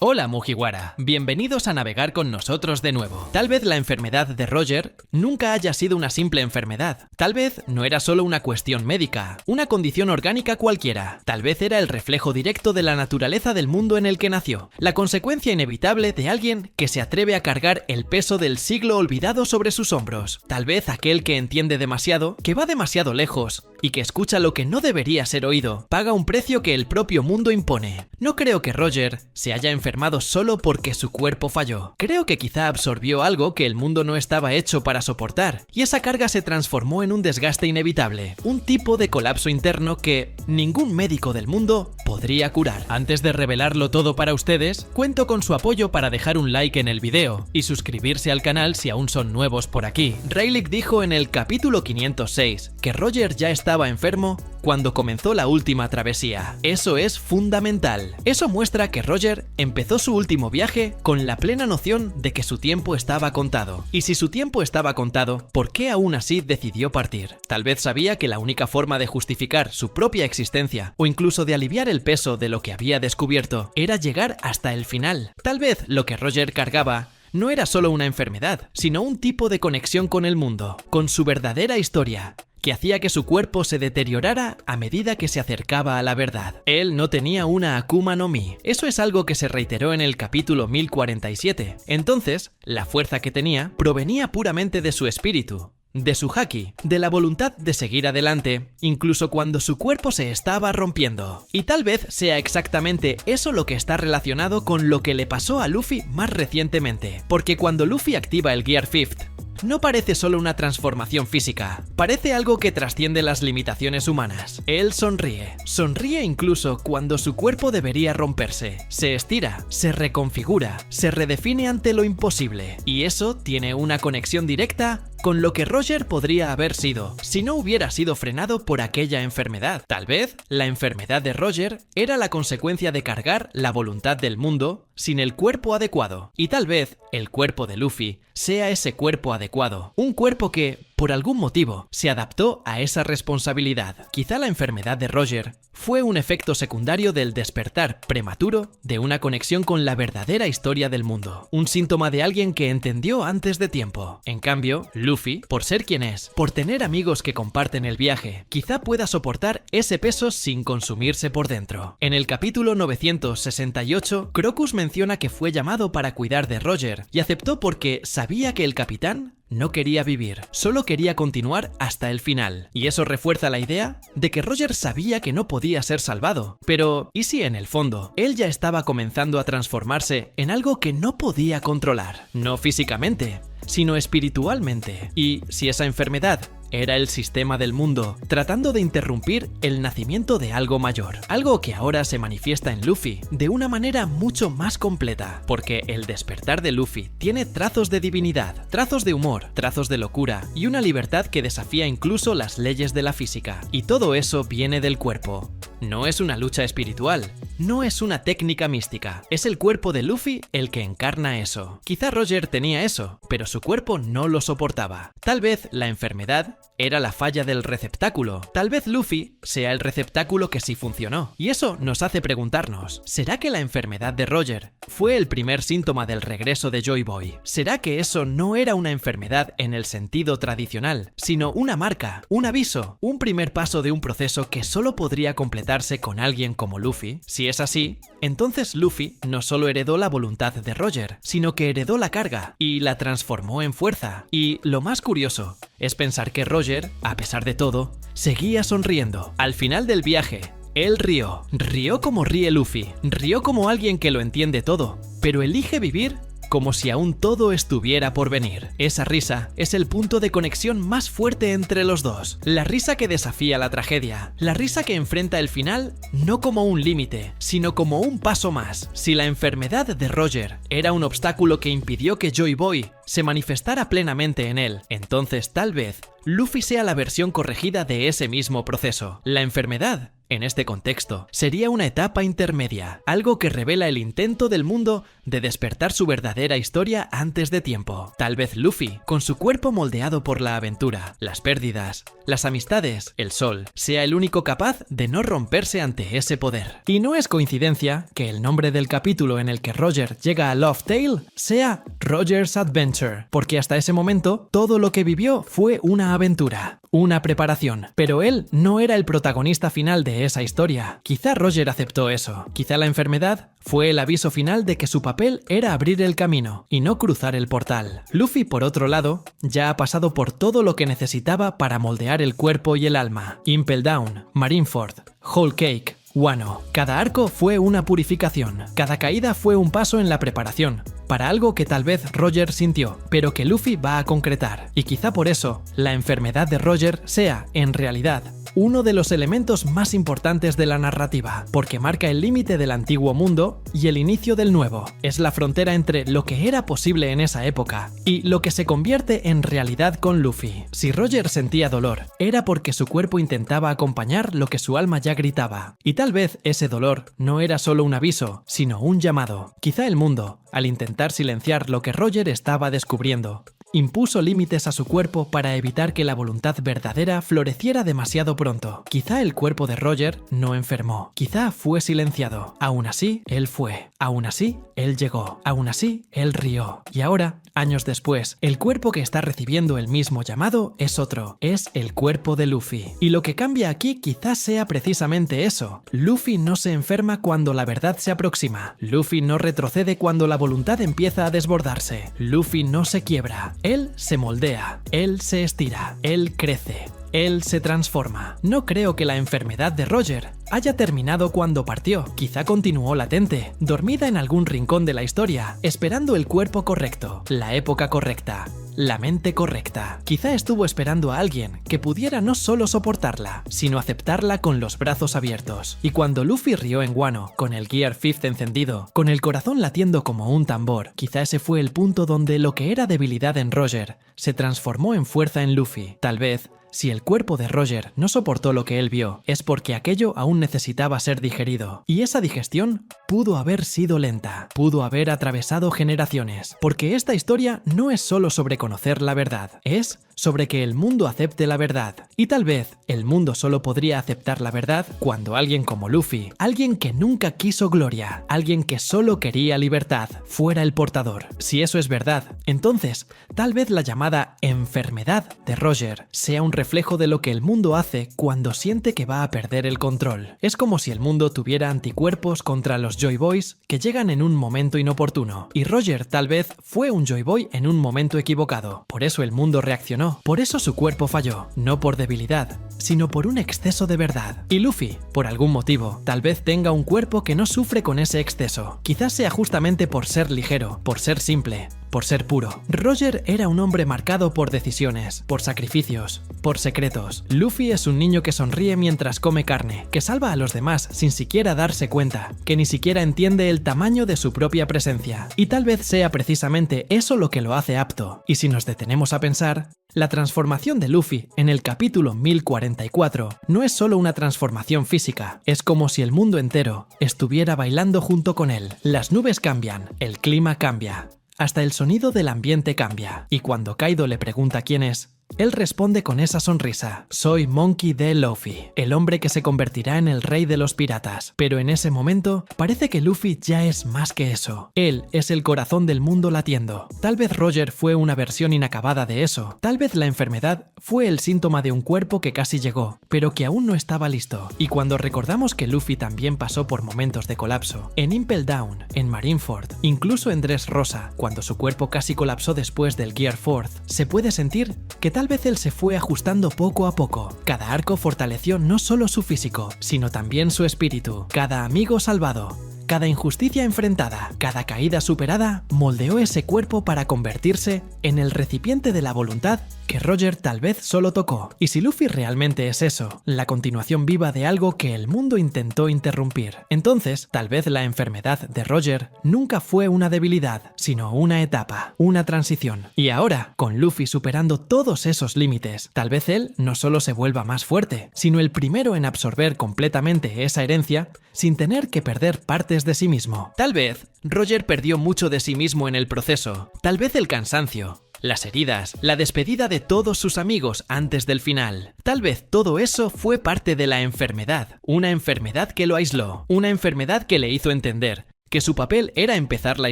Hola Mugiwara, bienvenidos a navegar con nosotros de nuevo. Tal vez la enfermedad de Roger nunca haya sido una simple enfermedad. Tal vez no era solo una cuestión médica, una condición orgánica cualquiera. Tal vez era el reflejo directo de la naturaleza del mundo en el que nació. La consecuencia inevitable de alguien que se atreve a cargar el peso del siglo olvidado sobre sus hombros. Tal vez aquel que entiende demasiado, que va demasiado lejos y que escucha lo que no debería ser oído, paga un precio que el propio mundo impone. No creo que Roger se haya enfermado solo porque su cuerpo falló. Creo que quizá absorbió algo que el mundo no estaba hecho para soportar, y esa carga se transformó en un desgaste inevitable, un tipo de colapso interno que ningún médico del mundo podría curar. Antes de revelarlo todo para ustedes, cuento con su apoyo para dejar un like en el video y suscribirse al canal si aún son nuevos por aquí. Rayleigh dijo en el capítulo 506 que Roger ya estaba enfermo cuando comenzó la última travesía. Eso es fundamental. Eso muestra que Roger empezó su último viaje con la plena noción de que su tiempo estaba contado. Y si su tiempo estaba contado, ¿por qué aún así decidió partir? Tal vez sabía que la única forma de justificar su propia existencia, o incluso de aliviar el peso de lo que había descubierto, era llegar hasta el final. Tal vez lo que Roger cargaba no era solo una enfermedad, sino un tipo de conexión con el mundo, con su verdadera historia, que hacía que su cuerpo se deteriorara a medida que se acercaba a la verdad. Él no tenía una Akuma no Mi. Eso es algo que se reiteró en el capítulo 1047. Entonces, la fuerza que tenía provenía puramente de su espíritu, de su haki, de la voluntad de seguir adelante, incluso cuando su cuerpo se estaba rompiendo. Y tal vez sea exactamente eso lo que está relacionado con lo que le pasó a Luffy más recientemente, porque cuando Luffy activa el Gear Fifth, no parece solo una transformación física, parece algo que trasciende las limitaciones humanas. Él sonríe incluso cuando su cuerpo debería romperse, se estira, se reconfigura, se redefine ante lo imposible, y eso tiene una conexión directa con lo que Roger podría haber sido si no hubiera sido frenado por aquella enfermedad. Tal vez la enfermedad de Roger era la consecuencia de cargar la voluntad del mundo sin el cuerpo adecuado, y tal vez el cuerpo de Luffy sea ese cuerpo adecuado, un cuerpo que, por algún motivo, se adaptó a esa responsabilidad. Quizá la enfermedad de Roger fue un efecto secundario del despertar prematuro de una conexión con la verdadera historia del mundo, un síntoma de alguien que entendió antes de tiempo. En cambio, Luffy, por ser quien es, por tener amigos que comparten el viaje, quizá pueda soportar ese peso sin consumirse por dentro. En el capítulo 968, Crocus menciona que fue llamado para cuidar de Roger y aceptó porque sabía que el capitán no quería vivir, solo quería continuar hasta el final. Y eso refuerza la idea de que Roger sabía que no podía ser salvado. Pero, ¿y si en el fondo él ya estaba comenzando a transformarse en algo que no podía controlar? No físicamente, sino espiritualmente. Y si esa enfermedad era el sistema del mundo, tratando de interrumpir el nacimiento de algo mayor. Algo que ahora se manifiesta en Luffy de una manera mucho más completa, porque el despertar de Luffy tiene trazos de divinidad, trazos de humor, trazos de locura y una libertad que desafía incluso las leyes de la física. Y todo eso viene del cuerpo. No es una lucha espiritual, no es una técnica mística, es el cuerpo de Luffy el que encarna eso. Quizá Roger tenía eso, pero su cuerpo no lo soportaba. Tal vez la enfermedad era la falla del receptáculo. Tal vez Luffy sea el receptáculo que sí funcionó. Y eso nos hace preguntarnos, ¿será que la enfermedad de Roger fue el primer síntoma del regreso de Joy Boy? ¿Será que eso no era una enfermedad en el sentido tradicional, sino una marca, un aviso, un primer paso de un proceso que solo podría completarse con alguien como Luffy? Si es así, entonces Luffy no solo heredó la voluntad de Roger, sino que heredó la carga y la transformó en fuerza. Y lo más curioso es pensar que Roger, a pesar de todo, seguía sonriendo. Al final del viaje, él rió. Rió como ríe Luffy. Rió como alguien que lo entiende todo, pero elige vivir como si aún todo estuviera por venir. Esa risa es el punto de conexión más fuerte entre los dos. La risa que desafía la tragedia. La risa que enfrenta el final no como un límite, sino como un paso más. Si la enfermedad de Roger era un obstáculo que impidió que Joy Boy se manifestara plenamente en él, entonces tal vez Luffy sea la versión corregida de ese mismo proceso. La enfermedad En este contexto, sería una etapa intermedia, algo que revela el intento del mundo de despertar su verdadera historia antes de tiempo. Tal vez Luffy, con su cuerpo moldeado por la aventura, las pérdidas, las amistades, el sol, sea el único capaz de no romperse ante ese poder. Y no es coincidencia que el nombre del capítulo en el que Roger llega a Laugh Tale sea Roger's Adventure, porque hasta ese momento todo lo que vivió fue una aventura, una preparación, pero él no era el protagonista final de esa historia. Quizá Roger aceptó eso, quizá la enfermedad fue el aviso final de que su papel era abrir el camino y no cruzar el portal. Luffy, por otro lado, ya ha pasado por todo lo que necesitaba para moldear el cuerpo y el alma. Impel Down, Marineford, Whole Cake, Wano. Cada arco fue una purificación, cada caída fue un paso en la preparación, para algo que tal vez Roger sintió, pero que Luffy va a concretar. Y quizá por eso, la enfermedad de Roger sea, en realidad, uno de los elementos más importantes de la narrativa, porque marca el límite del antiguo mundo y el inicio del nuevo. Es la frontera entre lo que era posible en esa época y lo que se convierte en realidad con Luffy. Si Roger sentía dolor, era porque su cuerpo intentaba acompañar lo que su alma ya gritaba. Y tal vez ese dolor no era solo un aviso, sino un llamado. Quizá el mundo, al intentar silenciar lo que Roger estaba descubriendo, impuso límites a su cuerpo para evitar que la voluntad verdadera floreciera demasiado pronto. Quizá el cuerpo de Roger no enfermó, quizá fue silenciado. Aún así, él fue. Aún así, él llegó. Aún así, él rió. Y ahora, años después, el cuerpo que está recibiendo el mismo llamado es otro. Es el cuerpo de Luffy. Y lo que cambia aquí quizás sea precisamente eso. Luffy no se enferma cuando la verdad se aproxima. Luffy no retrocede cuando la voluntad empieza a desbordarse. Luffy no se quiebra. Él se moldea, él se estira, él crece, él se transforma. No creo que la enfermedad de Roger haya terminado cuando partió. Quizá continuó latente, dormida en algún rincón de la historia, esperando el cuerpo correcto, la época correcta, la mente correcta. Quizá estuvo esperando a alguien que pudiera no solo soportarla, sino aceptarla con los brazos abiertos. Y cuando Luffy rió en Wano, con el Gear 5 encendido, con el corazón latiendo como un tambor, quizá ese fue el punto donde lo que era debilidad en Roger se transformó en fuerza en Luffy. Tal vez, si el cuerpo de Roger no soportó lo que él vio, es porque aquello aún necesitaba ser digerido. Y esa digestión pudo haber sido lenta, pudo haber atravesado generaciones, porque esta historia no es solo sobre conocer la verdad, es sobre que el mundo acepte la verdad. Y tal vez el mundo solo podría aceptar la verdad cuando alguien como Luffy, alguien que nunca quiso gloria, alguien que solo quería libertad, fuera el portador. Si eso es verdad, entonces tal vez la llamada enfermedad de Roger sea un reflejo de lo que el mundo hace cuando siente que va a perder el control. Es como si el mundo tuviera anticuerpos contra los Joy Boys que llegan en un momento inoportuno. Y Roger tal vez fue un Joy Boy en un momento equivocado. Por eso el mundo reaccionó. Por eso su cuerpo falló. No por debilidad, sino por un exceso de verdad. Y Luffy, por algún motivo, tal vez tenga un cuerpo que no sufre con ese exceso. Quizás sea justamente por ser ligero, por ser simple, por ser puro. Roger era un hombre marcado por decisiones, por sacrificios, por secretos. Luffy es un niño que sonríe mientras come carne, que salva a los demás sin siquiera darse cuenta, que ni siquiera entiende el tamaño de su propia presencia. Y tal vez sea precisamente eso lo que lo hace apto. Y si nos detenemos a pensar, la transformación de Luffy en el capítulo 1044 no es solo una transformación física, es como si el mundo entero estuviera bailando junto con él. Las nubes cambian, el clima cambia, hasta el sonido del ambiente cambia. Y cuando Kaido le pregunta quién es, él responde con esa sonrisa: soy Monkey D. Luffy, el hombre que se convertirá en el rey de los piratas. Pero en ese momento, parece que Luffy ya es más que eso. Él es el corazón del mundo latiendo. Tal vez Roger fue una versión inacabada de eso. Tal vez la enfermedad fue el síntoma de un cuerpo que casi llegó, pero que aún no estaba listo. Y cuando recordamos que Luffy también pasó por momentos de colapso, en Impel Down, en Marineford, incluso en Dressrosa, cuando su cuerpo casi colapsó después del Gear 4, se puede sentir que tal vez él se fue ajustando poco a poco. Cada arco fortaleció no solo su físico, sino también su espíritu. Cada amigo salvado, cada injusticia enfrentada, cada caída superada, moldeó ese cuerpo para convertirse en el recipiente de la voluntad que Roger tal vez solo tocó. Y si Luffy realmente es eso, la continuación viva de algo que el mundo intentó interrumpir, entonces tal vez la enfermedad de Roger nunca fue una debilidad, sino una etapa, una transición. Y ahora, con Luffy superando todos esos límites, tal vez él no solo se vuelva más fuerte, sino el primero en absorber completamente esa herencia sin tener que perder partes de sí mismo. Tal vez Roger perdió mucho de sí mismo en el proceso, tal vez el cansancio, las heridas, la despedida de todos sus amigos antes del final. Tal vez todo eso fue parte de la enfermedad, una enfermedad que lo aisló, una enfermedad que le hizo entender que su papel era empezar la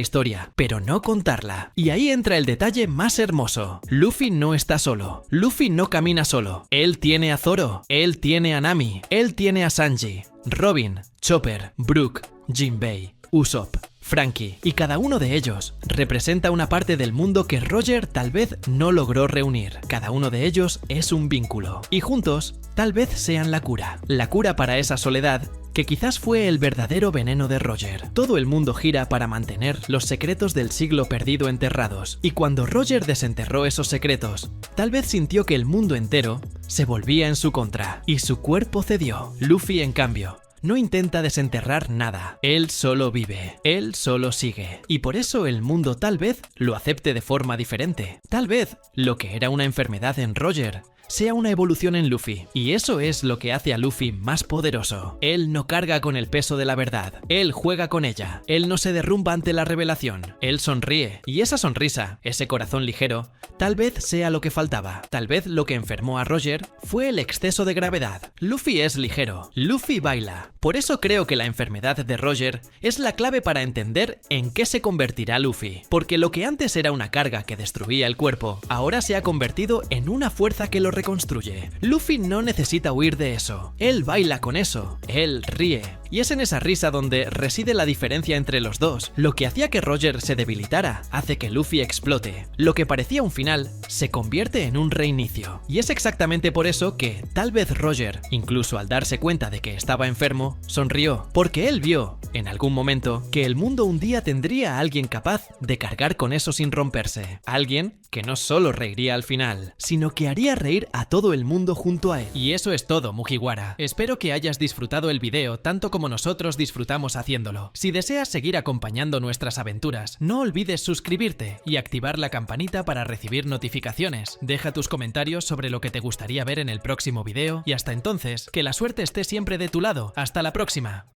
historia, pero no contarla. Y ahí entra el detalle más hermoso. Luffy no está solo. Luffy no camina solo. Él tiene a Zoro, él tiene a Nami, él tiene a Sanji, Robin, Chopper, Brook, Jinbei, Usopp, Franky, y cada uno de ellos representa una parte del mundo que Roger tal vez no logró reunir. Cada uno de ellos es un vínculo, y juntos tal vez sean la cura para esa soledad que quizás fue el verdadero veneno de Roger. Todo el mundo gira para mantener los secretos del siglo perdido enterrados, y cuando Roger desenterró esos secretos, tal vez sintió que el mundo entero se volvía en su contra, y su cuerpo cedió. Luffy, en cambio, no intenta desenterrar nada, él solo vive, él solo sigue, y por eso el mundo tal vez lo acepte de forma diferente. Tal vez lo que era una enfermedad en Roger sea una evolución en Luffy, y eso es lo que hace a Luffy más poderoso. Él no carga con el peso de la verdad, él juega con ella, él no se derrumba ante la revelación, él sonríe, y esa sonrisa, ese corazón ligero, tal vez sea lo que faltaba. Tal vez lo que enfermó a Roger fue el exceso de gravedad. Luffy es ligero, Luffy baila. Por eso creo que la enfermedad de Roger es la clave para entender en qué se convertirá Luffy, porque lo que antes era una carga que destruía el cuerpo, ahora se ha convertido en una fuerza que lo reconstruye. Luffy no necesita huir de eso, él baila con eso, él ríe. Y es en esa risa donde reside la diferencia entre los dos. Lo que hacía que Roger se debilitara hace que Luffy explote. Lo que parecía un final se convierte en un reinicio. Y es exactamente por eso que tal vez Roger, incluso al darse cuenta de que estaba enfermo, sonrió. Porque él vio, en algún momento, que el mundo un día tendría a alguien capaz de cargar con eso sin romperse. Alguien que no solo reiría al final, sino que haría reír a todo el mundo junto a él. Y eso es todo, Mugiwara. Espero que hayas disfrutado el video tanto como nosotros disfrutamos haciéndolo. Si deseas seguir acompañando nuestras aventuras, no olvides suscribirte y activar la campanita para recibir notificaciones. Deja tus comentarios sobre lo que te gustaría ver en el próximo video y hasta entonces, que la suerte esté siempre de tu lado. ¡Hasta la próxima!